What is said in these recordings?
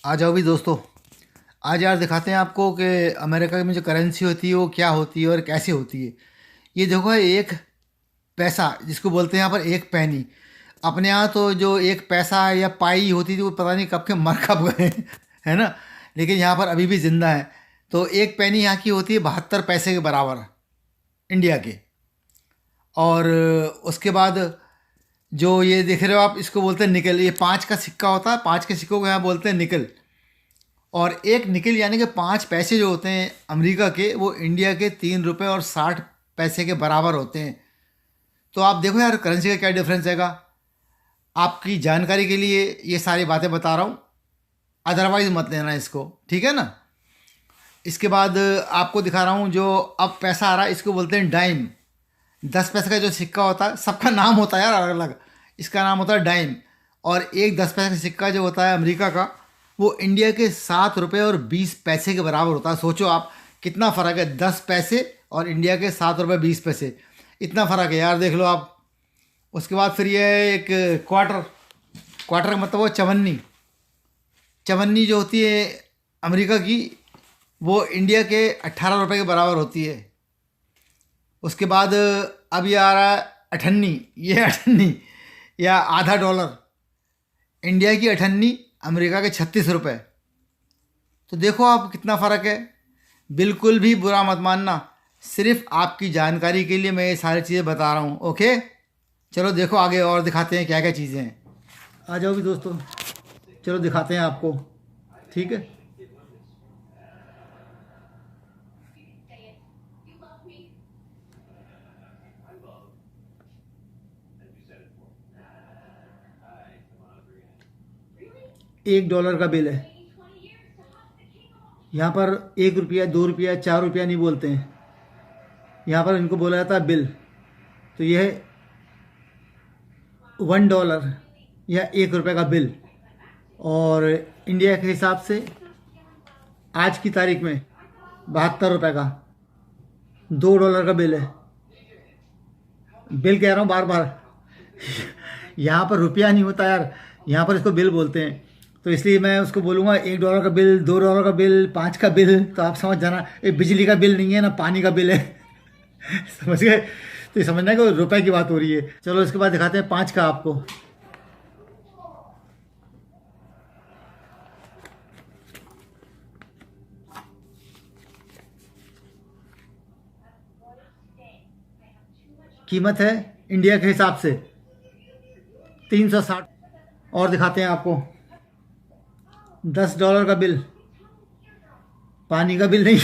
आ जाओ भी दोस्तों। आज यार दिखाते हैं आपको कि अमेरिका में जो करेंसी होती है वो क्या होती है और कैसे होती है। ये देखो है एक पैसा जिसको बोलते हैं यहाँ पर एक पैनी। अपने यहाँ तो जो एक पैसा या पाई होती थी वो पता नहीं कब के मर कब गए है ना। लेकिन यहाँ पर अभी भी जिंदा है। तो एक पैनी यहाँ की होती है 72 पैसे के बराबर इंडिया के। और उसके बाद जो ये देख रहे हो आप इसको बोलते हैं निकल। ये 5 का सिक्का होता है, 5 के सिक्कों को यहाँ बोलते हैं निकल। और एक निकल यानी कि 5 पैसे जो होते हैं अमेरिका के वो इंडिया के 3 रुपये और 60 पैसे के बराबर होते हैं। तो आप देखो यार करेंसी का क्या डिफरेंस हैगा। आपकी जानकारी के लिए ये सारी बातें बता रहा हूँ, अदरवाइज मत लेना इसको, ठीक है ना। इसके बाद आपको दिखा रहा हूँ जो अब पैसा आ रहा है इसको बोलते हैं डाइम। 10 पैसे का जो सिक्का होता है सबका नाम होता है यार अलग अलग। इसका नाम होता है डाइम। और एक 10 पैसे का सिक्का जो होता है अमेरिका का वो इंडिया के 7 रुपये और 20 पैसे के बराबर होता है। सोचो आप कितना फ़र्क है, 10 पैसे और इंडिया के 7 रुपये 20 पैसे। इतना फ़र्क है यार, देख लो आप। उसके बाद फिर ये है एक क्वार्टर। क्वार्टर का मतलब वो चवन्नी। चवन्नी जो होती है अमेरिका की वो इंडिया के 18 रुपये के बराबर होती है। उसके बाद अब ये आ रहा है अठन्नी। ये अठन्नी या आधा डॉलर। इंडिया की अठन्नी अमेरिका के 36 रुपये। तो देखो आप कितना फ़र्क है। बिल्कुल भी बुरा मत मानना, सिर्फ आपकी जानकारी के लिए मैं ये सारी चीज़ें बता रहा हूँ। ओके, चलो देखो आगे और दिखाते हैं क्या क्या चीज़ें हैं। आ जाओ भी दोस्तों, चलो दिखाते हैं आपको, ठीक है। 1 डॉलर का बिल है। यहाँ पर 1 रुपया 2 रुपया 4 रुपया नहीं बोलते हैं, यहाँ पर इनको बोला जाता है बिल। तो यह है 1 डॉलर या 1 रुपये का बिल। और इंडिया के हिसाब से आज की तारीख में 72 रुपये का 2 डॉलर का बिल है। बिल कह रहा हूँ बार बार यहाँ पर रुपया नहीं होता यार, यहाँ पर इसको बिल बोलते हैं। तो इसलिए मैं उसको बोलूँगा 1 डॉलर का बिल, 2 डॉलर का बिल, 5 का बिल। तो आप समझ जाना ये बिजली का बिल नहीं है ना पानी का बिल है समझ गए। तो ये समझना है कि रुपए की बात हो रही है। चलो इसके बाद दिखाते हैं 5 का आपको। कीमत है इंडिया के हिसाब से 360। और दिखाते हैं आपको 10 डॉलर का बिल, पानी का बिल नहीं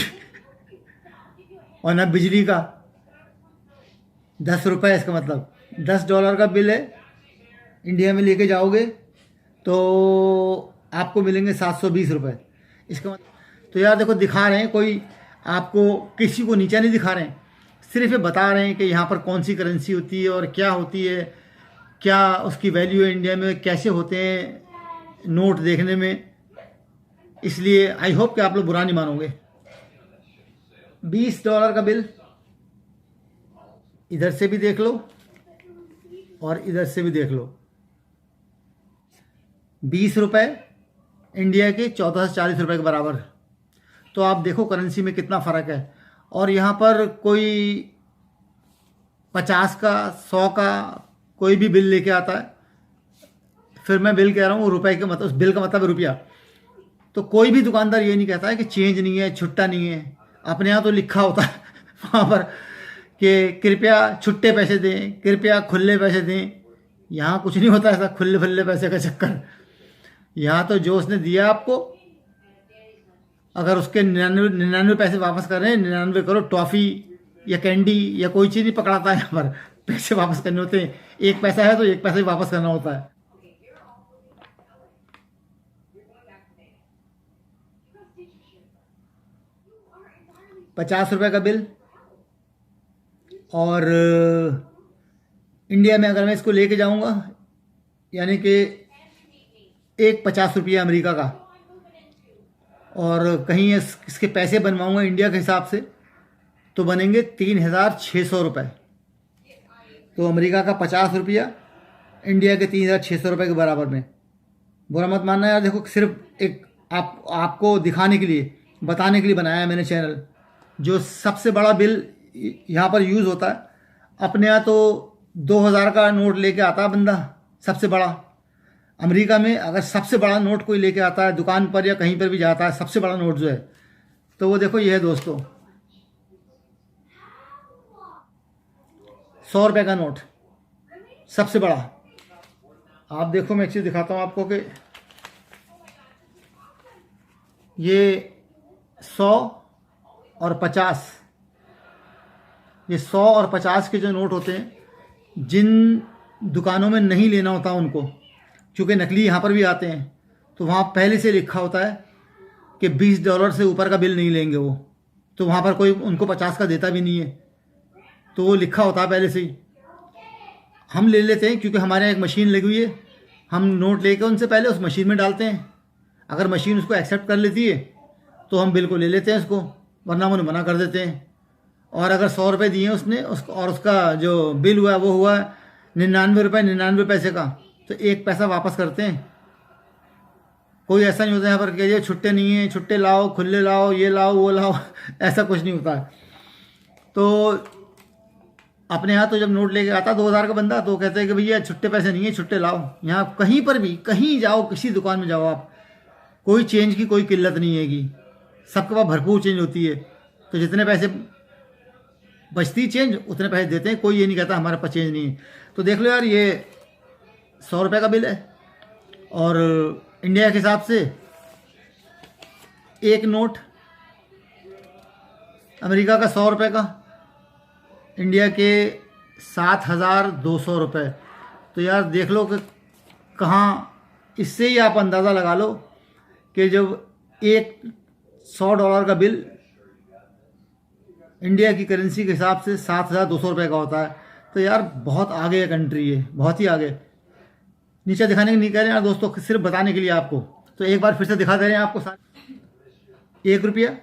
और ना बिजली का। 10 रुपये इसका मतलब 10 डॉलर का बिल है। इंडिया में लेके जाओगे तो आपको मिलेंगे 720 रुपये। इसका मतलब तो यार देखो दिखा रहे हैं कोई, आपको किसी को नीचा नहीं दिखा रहे हैं, सिर्फ ये बता रहे हैं कि यहाँ पर कौन सी करेंसी होती है और क्या होती है, क्या उसकी वैल्यू है इंडिया में, कैसे होते हैं नोट देखने में। इसलिए आई होप कि आप लोग बुरा नहीं मानोगे। 20 डॉलर का बिल इधर से भी देख लो और इधर से भी देख लो। 20 रुपये इंडिया के 1440 रुपये के बराबर। तो आप देखो करेंसी में कितना फ़र्क है। और यहाँ पर कोई 50 का 100 का कोई भी बिल लेके आता है, फिर मैं बिल कह रहा हूँ रुपए का मतलब, उस बिल का मतलब है रुपया। तो कोई भी दुकानदार ये नहीं कहता है कि चेंज नहीं है, छुट्टा नहीं है। अपने यहाँ तो लिखा होता है वहाँ पर कि कृपया छुट्टे पैसे दें, कृपया खुले पैसे दें। यहाँ कुछ नहीं होता ऐसा खुले खुले पैसे का चक्कर। यहाँ तो जो उसने दिया आपको, अगर उसके 99 पैसे वापस कर रहे हैं, 99 करो, टॉफ़ी या कैंडी या कोई चीज़ नहीं पकड़ाता है यहाँ पर। पैसे वापस करने होते हैं, 1 पैसा है तो 1 पैसा ही वापस करना होता है। 50 रुपये का बिल। और इंडिया में अगर मैं इसको लेके जाऊंगा यानी कि एक 50 रुपया अमेरिका का, और कहीं इसके पैसे बनवाऊंगा इंडिया के हिसाब से तो बनेंगे 3600 रुपये। तो अमेरिका का 50 रुपया इंडिया के 3600 रुपये के बराबर में। बुरा मत मानना यार, देखो सिर्फ एक आपको दिखाने के लिए, बताने के लिए बनाया है मैंने चैनल। जो सबसे बड़ा बिल यहाँ पर यूज़ होता है, अपने यहाँ तो 2000 का नोट लेके आता है बंदा सबसे बड़ा। अमेरिका में अगर सबसे बड़ा नोट कोई लेके आता है दुकान पर या कहीं पर भी जाता है, सबसे बड़ा नोट जो है, तो वो देखो ये है दोस्तों, 100 रुपये का नोट सबसे बड़ा। आप देखो, मैं एक चीज़ दिखाता हूँ आपको कि ये 100 और 50, ये 100 और 50 के जो नोट होते हैं, जिन दुकानों में नहीं लेना होता उनको, क्योंकि नकली यहाँ पर भी आते हैं, तो वहाँ पहले से लिखा होता है कि $20 से ऊपर का बिल नहीं लेंगे वो, तो वहाँ पर कोई उनको 50 का देता भी नहीं है, तो वो लिखा होता है पहले से ही। हम ले लेते हैं क्योंकि हमारे यहाँ एक मशीन लगी हुई है, हम नोट लेके उनसे पहले उस मशीन में डालते हैं। अगर मशीन उसको एक्सेप्ट कर लेती है तो हम बिल को ले लेते हैं उसको, वरना हम उन्हें मना कर देते हैं। और अगर 100 रुपये दिए उसने और उसका जो बिल हुआ वो हुआ 99 रुपये 99 पैसे का, तो 1 पैसा वापस करते हैं। कोई ऐसा नहीं होता यहाँ पर कि ये छुट्टे नहीं हैं, छुट्टे लाओ, खुले लाओ, ये लाओ वो लाओ ऐसा कुछ नहीं होता है। तो अपने यहाँ तो जब नोट लेके आता 2000 का बंदा, तो कहते हैं कि भैया छुट्टे पैसे नहीं है, छुट्टे लाओ। यहाँ कहीं पर भी, कहीं जाओ, किसी दुकान में जाओ आप, कोई चेंज की कोई किल्लत नहीं है कि सबके पास भरपूर चेंज होती है। तो जितने पैसे बचती चेंज उतने पैसे देते हैं, कोई ये नहीं कहता हमारे पास चेंज नहीं है। तो देख लो यार, ये 100 रुपये का बिल है, और इंडिया के हिसाब से एक नोट अमेरिका का 100 रुपये का, इंडिया के 7200 रुपये। तो यार देख लो कि कहाँ, इससे ही आप अंदाज़ा लगा लो कि जब एक $100 का बिल इंडिया की करेंसी के हिसाब से 7200 रुपये का होता है, तो यार बहुत आगे है कंट्री है, बहुत ही आगे। नीचे दिखाने के नहीं कह रहे हैं यार दोस्तों, सिर्फ बताने के लिए आपको। तो एक बार फिर से दिखा दे रहे हैं आपको सारे। 1 रुपया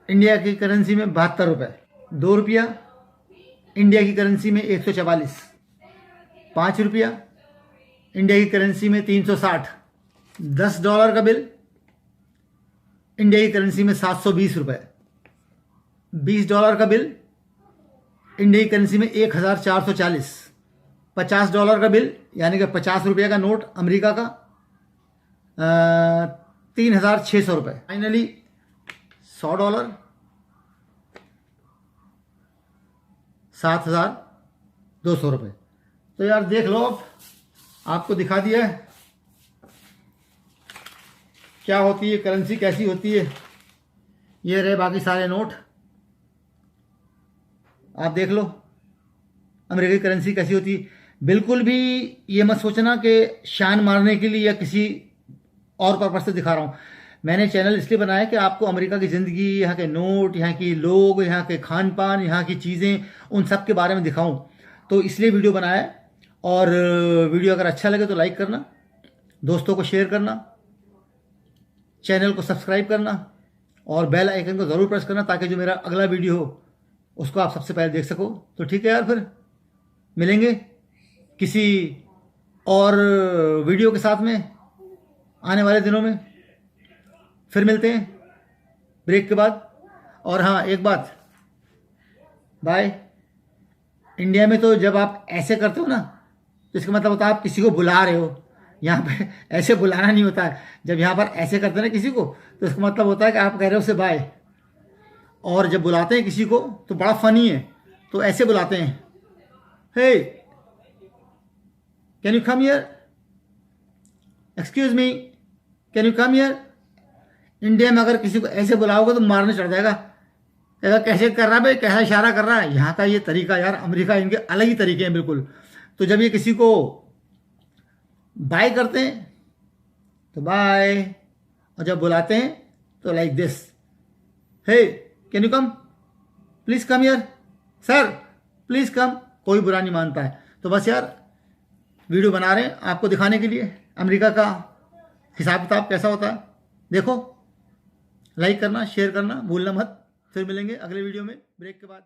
इंडिया की करेंसी में 72 रुपये, 2 रुपया इंडिया की करेंसी में 144, 5 रुपया इंडिया की करेंसी में 360, $10 का बिल इंडिया की करेंसी में 720 रुपये, $20 का बिल इंडिया की करेंसी में 1440, $50 का बिल यानी कि 50 रुपये का नोट अमेरिका का 3600 रुपये, फाइनली $100 7200 रुपये। तो यार देख लो, अब आपको दिखा दिया है क्या होती है करेंसी, कैसी होती है। ये रहे बाकी सारे नोट, आप देख लो अमेरिकी करेंसी कैसी होती है। बिल्कुल भी ये मत सोचना कि शान मारने के लिए या किसी और पर्पज से दिखा रहा हूँ। मैंने चैनल इसलिए बनाया कि आपको अमेरिका की ज़िंदगी, यहाँ के नोट, यहाँ की लोग, यहाँ के खान पान, यहाँ की चीज़ें, उन सब के बारे में दिखाऊं, तो इसलिए वीडियो बनाया। और वीडियो अगर अच्छा लगे तो लाइक करना, दोस्तों को शेयर करना, चैनल को सब्सक्राइब करना और बेल आइकन को ज़रूर प्रेस करना, ताकि जो मेरा अगला वीडियो हो उसको आप सबसे पहले देख सको। तो ठीक है यार, फिर मिलेंगे किसी और वीडियो के साथ में आने वाले दिनों में, फिर मिलते हैं ब्रेक के बाद। और हाँ, एक बात, बाय। इंडिया में तो जब आप ऐसे करते हो ना, तो इसका मतलब होता है आप किसी को बुला रहे हो। यहाँ पे ऐसे बुलाना नहीं होता है। जब यहाँ पर ऐसे करते हैं ना किसी को, तो इसका मतलब होता है कि आप कह रहे हो उसे बाय। और जब बुलाते हैं किसी को तो बड़ा फनी है, तो ऐसे बुलाते हैं, hey can you come here, excuse me can you come here. India में अगर किसी को ऐसे बुलाओगे तो मारने चढ़ जाएगा, अगर कैसे कर रहा है भाई, कैसा इशारा कर रहा है। यहाँ का ये तरीका यार, अमेरिका, इनके अलग ही तरीके हैं बिल्कुल। तो जब ये किसी को बाय करते हैं तो बाय, और जब बुलाते हैं तो like this, hey can you come, please come here, sir please come. कोई बुरा नहीं मानता है। तो बस यार वीडियो बना रहे हैं आपको दिखाने के लिए अमेरिका का हिसाब किताब कैसा होता है। देखो, लाइक करना, शेयर करना भूलना मत। फिर मिलेंगे अगले वीडियो में ब्रेक के बाद।